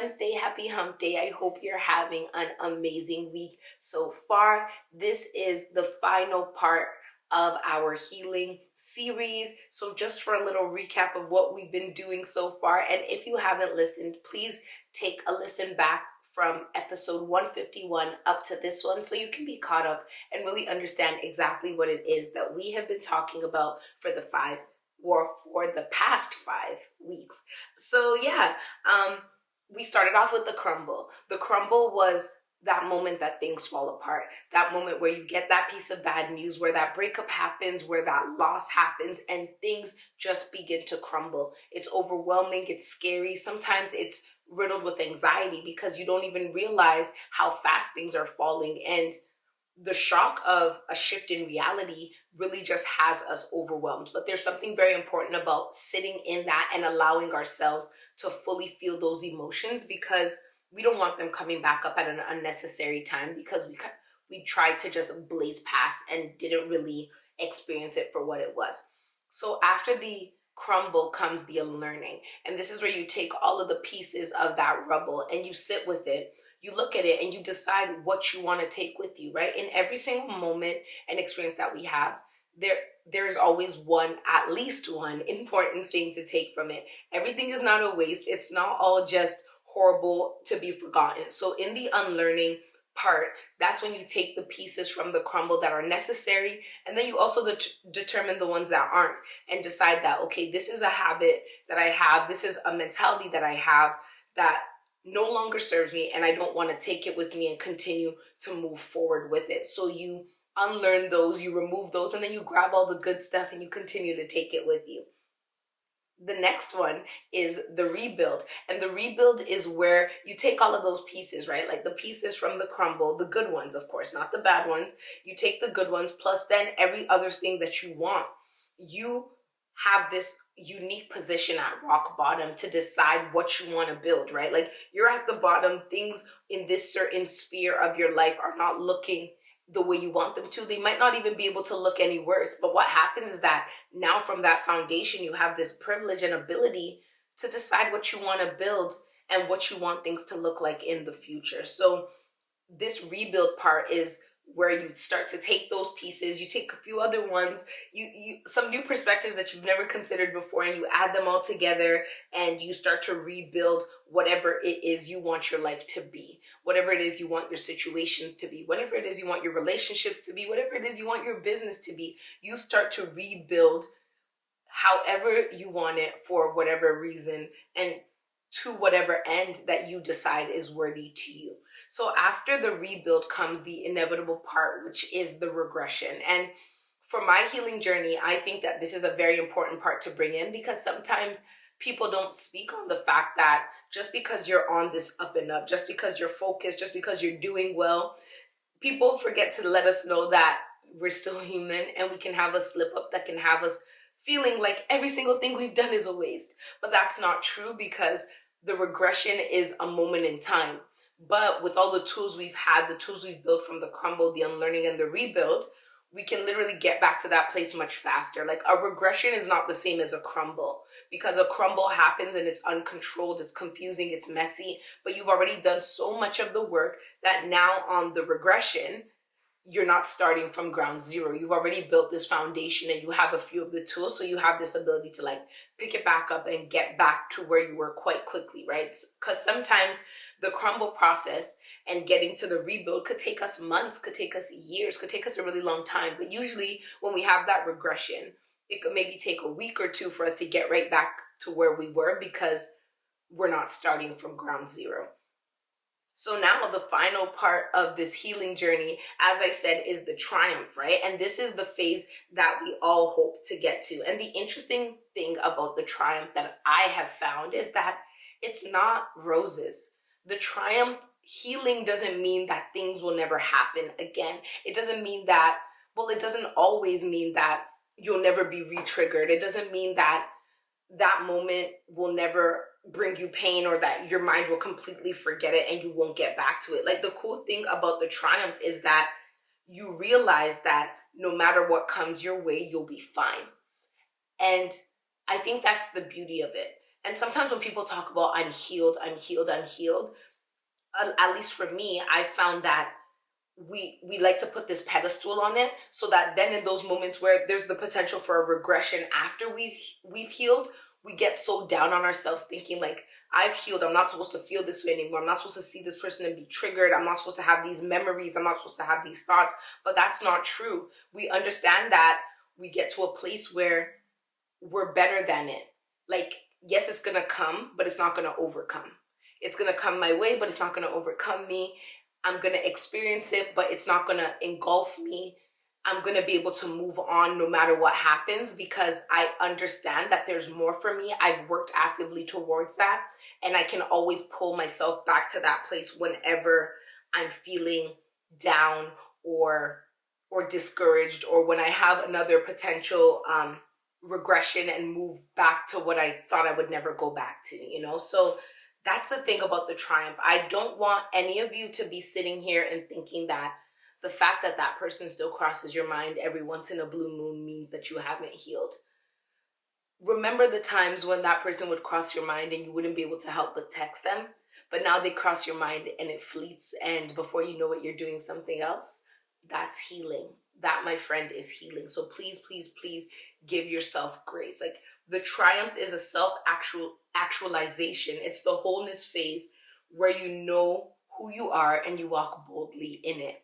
Wednesday. Happy hump day. I hope you're having an amazing week so far. This is the final part of our healing series. So just for a little recap of what we've been doing so far, and if you haven't listened, please take a listen back from episode 151 up to this one so you can be caught up and really understand exactly what it is that we have been talking about for the past 5 weeks. So we started off with the crumble. The crumble was that moment that things fall apart, that moment where you get that piece of bad news, where that breakup happens, where that loss happens, and things just begin to crumble. It's overwhelming, it's scary. Sometimes it's riddled with anxiety because you don't even realize how fast things are falling, and the shock of a shift in reality really just has us overwhelmed. But there's something very important about sitting in that and allowing ourselves to fully feel those emotions, because we don't want them coming back up at an unnecessary time, because we tried to just blaze past and didn't really experience it for what it was. So after the crumble comes the unlearning, and this is where you take all of the pieces of that rubble and you sit with it. You look at it and you decide what you want to take with you, right? In every single moment and experience that we have, there is always at least one important thing to take from it. Everything is not a waste. It's not all just horrible to be forgotten. So in the unlearning part, that's when you take the pieces from the crumble that are necessary, and then you also determine the ones that aren't, and decide that, okay, this is a habit that I have, this is a mentality that I have that no longer serves me, and I don't want to take it with me and continue to move forward with it. So you unlearn those, you remove those, and then you grab all the good stuff and you continue to take it with you. The next one is the rebuild. And the rebuild is where you take all of those pieces, right? Like the pieces from the crumble, the good ones, of course, not the bad ones. You take the good ones, plus then every other thing that you want. You have this unique position at rock bottom to decide what you want to build, right? Like you're at the bottom, things in this certain sphere of your life are not looking the way you want them to. They might not even be able to look any worse. But what happens is that now from that foundation, you have this privilege and ability to decide what you want to build and what you want things to look like in the future. So this rebuild part is where you start to take those pieces, you take a few other ones, you some new perspectives that you've never considered before, and you add them all together, and you start to rebuild whatever it is you want your life to be, whatever it is you want your situations to be, whatever it is you want your relationships to be, whatever it is you want your business to be. You start to rebuild however you want it, for whatever reason, and to whatever end that you decide is worthy to you. So after the rebuild comes the inevitable part, which is the regression. And for my healing journey, I think that this is a very important part to bring in, because sometimes people don't speak on the fact that just because you're on this up and up, just because you're focused, just because you're doing well, people forget to let us know that we're still human and we can have a slip up that can have us feeling like every single thing we've done is a waste. But that's not true, because the regression is a moment in time. But with all the tools we've had, the tools we've built from the crumble, the unlearning, and the rebuild, we can literally get back to that place much faster. Like a regression is not the same as a crumble, because a crumble happens and it's uncontrolled, it's confusing, it's messy, but you've already done so much of the work that now on the regression, you're not starting from ground zero. You've already built this foundation and you have a few of the tools, so you have this ability to like pick it back up and get back to where you were quite quickly, right? Because sometimes the crumble process and getting to the rebuild could take us months, could take us years, could take us a really long time. But usually when we have that regression, it could maybe take a week or two for us to get right back to where we were, because we're not starting from ground zero. So now the final part of this healing journey, as I said, is the triumph, right? And this is the phase that we all hope to get to. And the interesting thing about the triumph that I have found is that it's not roses. The triumph healing doesn't mean that things will never happen again. It doesn't mean that, it doesn't always mean that you'll never be re-triggered. It doesn't mean that that moment will never bring you pain, or that your mind will completely forget it and you won't get back to it. Like the cool thing about the triumph is that you realize that no matter what comes your way, you'll be fine. And I think that's the beauty of it. And sometimes when people talk about I'm healed, I'm healed, I'm healed, at least for me, I found that we like to put this pedestal on it, so that then in those moments where there's the potential for a regression after we've healed, we get so down on ourselves thinking like, I've healed, I'm not supposed to feel this way anymore, I'm not supposed to see this person and be triggered, I'm not supposed to have these memories, I'm not supposed to have these thoughts. But that's not true. We understand that we get to a place where we're better than it. Like, yes, it's gonna come, but it's not gonna overcome. It's gonna come my way, but it's not gonna overcome me. I'm gonna experience it, but it's not gonna engulf me. I'm gonna be able to move on no matter what happens, because I understand that there's more for me. I've worked actively towards that, and I can always pull myself back to that place whenever I'm feeling down or discouraged, or when I have another potential regression and move back to what I thought I would never go back to, So that's the thing about the triumph. I don't want any of you to be sitting here and thinking that the fact that that person still crosses your mind every once in a blue moon means that you haven't healed. Remember the times when that person would cross your mind and you wouldn't be able to help but text them, but now they cross your mind and it fleets, and before you know it, you're doing something else. That's healing. That, my friend, is healing. So please, please, please give yourself grace. Like, the triumph is a self-actualization. It's the wholeness phase where you know who you are and you walk boldly in it.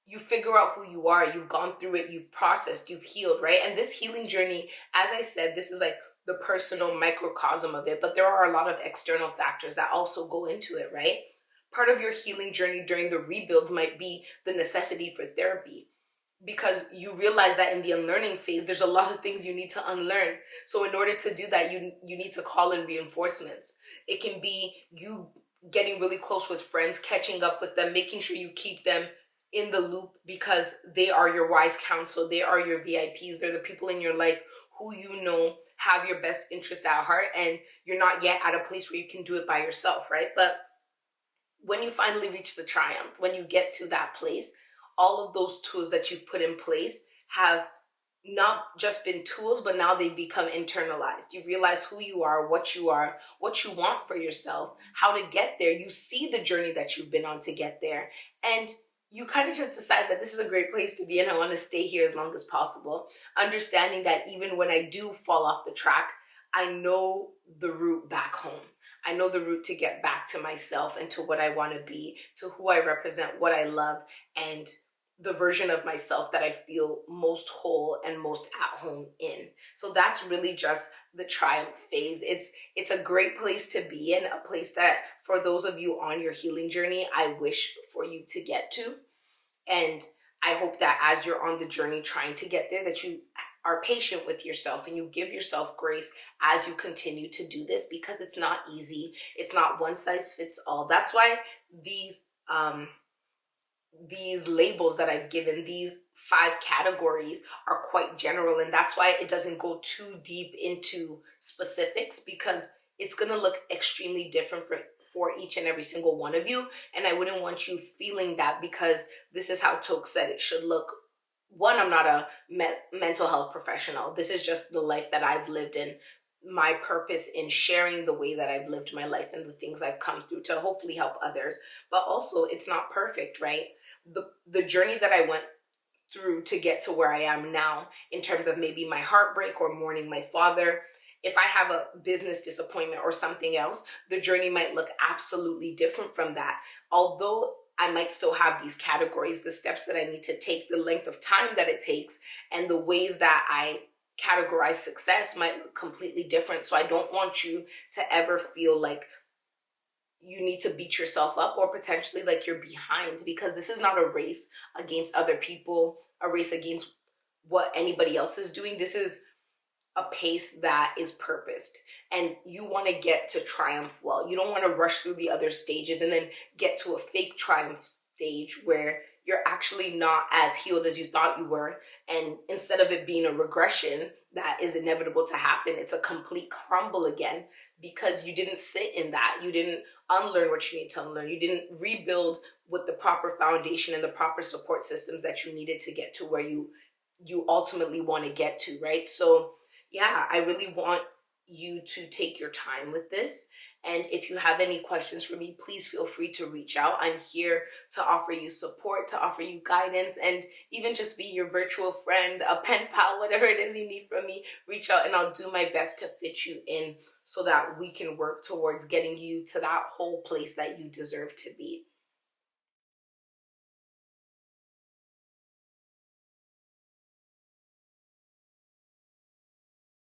You figure out who you are. You've gone through it. You've processed. You've healed, right? And this healing journey, as I said, this is like the personal microcosm of it, but there are a lot of external factors that also go into it, right? Part of your healing journey during the rebuild might be the necessity for therapy, because you realize that in the unlearning phase, there's a lot of things you need to unlearn. So in order to do that, you need to call in reinforcements. It can be you getting really close with friends, catching up with them, making sure you keep them in the loop, because they are your wise counsel. They are your VIPs. They're the people in your life who have your best interest at heart, and you're not yet at a place where you can do it by yourself, right? But when you finally reach the triumph, when you get to that place, all of those tools that you've put in place have not just been tools, but now they've become internalized. You realize who you are, what you want for yourself, how to get there. You see the journey that you've been on to get there. And you kind of just decide that this is a great place to be and I want to stay here as long as possible. Understanding that even when I do fall off the track, I know the route back home. I know the route to get back to myself and to what I want to be, to who I represent, what I love, and the version of myself that I feel most whole and most at home in. So that's really just the triumph phase. It's a great place to be in, a place that for those of you on your healing journey, I wish for you to get to. And I hope that as you're on the journey trying to get there, that you are patient with yourself and you give yourself grace as you continue to do this, because it's not easy. It's not one size fits all. That's why these labels that I've given, these 5 categories, are quite general, and that's why it doesn't go too deep into specifics, because it's going to look extremely different for each and every single one of you, and I wouldn't want you feeling that because this is how Toks said it should look. One, I'm not a mental health professional. This is just the life that I've lived in, my purpose in sharing the way that I've lived my life and the things I've come through to hopefully help others. But also, it's not perfect, right? The journey that I went through to get to where I am now, in terms of maybe my heartbreak or mourning my father, if I have a business disappointment or something else, the journey might look absolutely different from that. Although I might still have these categories, the steps that I need to take, the length of time that it takes, and the ways that I categorize success might look completely different. So I don't want you to ever feel like you need to beat yourself up or potentially like you're behind, because this is not a race against other people, a race against what anybody else is doing. This is a pace that is purposed, and you want to get to triumph well. You don't want to rush through the other stages and then get to a fake triumph stage where you're actually not as healed as you thought you were. And instead of it being a regression that is inevitable to happen, it's a complete crumble again, because you didn't sit in that. You didn't unlearn what you need to unlearn. You didn't rebuild with the proper foundation and the proper support systems that you needed to get to where you ultimately want to get to, right? So yeah, I really want you to take your time with this. And if you have any questions for me, please feel free to reach out. I'm here to offer you support, to offer you guidance, and even just be your virtual friend, a pen pal, whatever it is you need from me. Reach out and I'll do my best to fit you in so that we can work towards getting you to that whole place that you deserve to be.